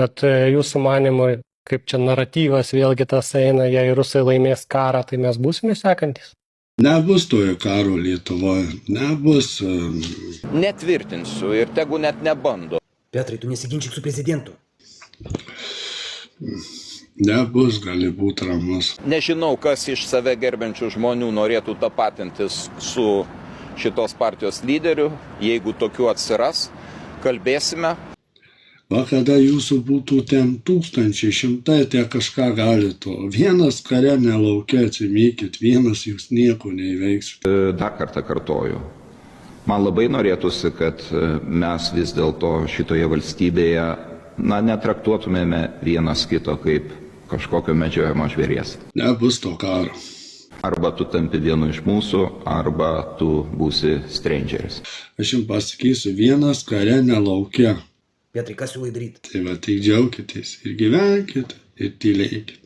Bet jūsų manimui, kaip čia naratyvas vėlgi tas eina, jei rusai laimės karą, tai mes būsime sekantis? Nebus tojo karo Lietuvoje, nebus. Netvirtinsiu ir tegu net nebando. Petrai, tu nesiginčyk su prezidentu. Nebus, gali būti ramus. Nežinau, kas iš save gerbiančių žmonių norėtų tapatintis su šitos partijos lyderiu. Jeigu tokių atsiras, kalbėsime. Va, kada jūsų būtų ten tūkstančiai, šimtai, tie kažką gali to. Vienas kare nelaukia, atsimykit, vienas jūs nieko neįveiksite. Dar kartą kartoju. Man labai norėtųsi, kad mes vis dėlto šitoje valstybėje netraktuotumėme vienas kito kaip kažkokio medžiojamo žvėries. Nebus to karo. Arba tu tampi vienu iš mūsų, arba tu būsi strangeris. Aš jums pasakysiu, vienas kare nelaukia. Petrai, ką siūlai daryti? Tai va, tik džiaukitės ir gyvenkite ir tylėkite.